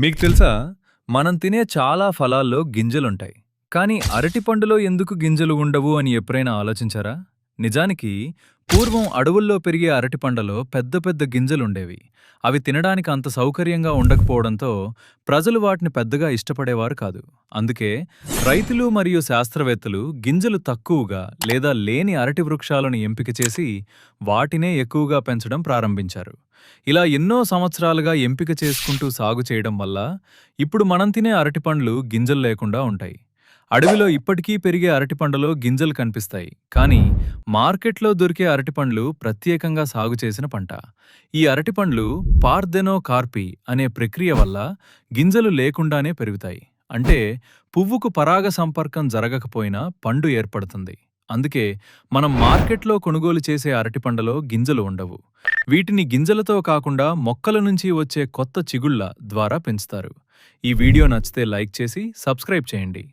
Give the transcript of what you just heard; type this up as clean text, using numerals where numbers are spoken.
మీకు తెలుసా? మనం తినే చాలా ఫలాల్లో గింజలుంటాయి. కానీ అరటిపండులో ఎందుకు గింజలు ఉండవు అని ఎప్పుడైనా ఆలోచించారా? నిజానికి పూర్వం అడవుల్లో పెరిగే అరటిపండ్లలో పెద్ద పెద్ద గింజలుండేవి. అవి తినడానికి అంత సౌకర్యంగా ఉండకపోవడంతో ప్రజలు వాటిని పెద్దగా ఇష్టపడేవారు కాదు. అందుకే రైతులు మరియు శాస్త్రవేత్తలు గింజలు తక్కువగా లేదా లేని అరటి వృక్షాలను ఎంపిక చేసి వాటినే ఎక్కువగా పెంచడం ప్రారంభించారు. ఇలా ఎన్నో సంవత్సరాలుగా ఎంపిక చేసుకుంటూ సాగు చేయడం వల్ల ఇప్పుడు మనం తినే అరటిపండ్లు గింజలు లేకుండా ఉంటాయి. అడవిలో ఇప్పటికీ పెరిగే అరటిపండులో గింజలు కనిపిస్తాయి, కానీ మార్కెట్లో దొరికే అరటిపండ్లు ప్రత్యేకంగా సాగు చేసిన పంట. ఈ అరటిపండ్లు పార్దెనో కార్పి అనే ప్రక్రియ వల్ల గింజలు లేకుండానే పెరుగుతాయి. అంటే పువ్వుకు పరాగ సంపర్కం జరగకపోయినా పండు ఏర్పడుతుంది. అందుకే మనం మార్కెట్లో కొనుగోలు చేసే అరటిపండులో గింజలు ఉండవు. వీటిని గింజలతో కాకుండా మొక్కల నుంచి వచ్చే కొత్త చిగుళ్ళ ద్వారా పెంచుతారు. ఈ వీడియో నచ్చితే లైక్ చేసి సబ్స్క్రైబ్ చేయండి.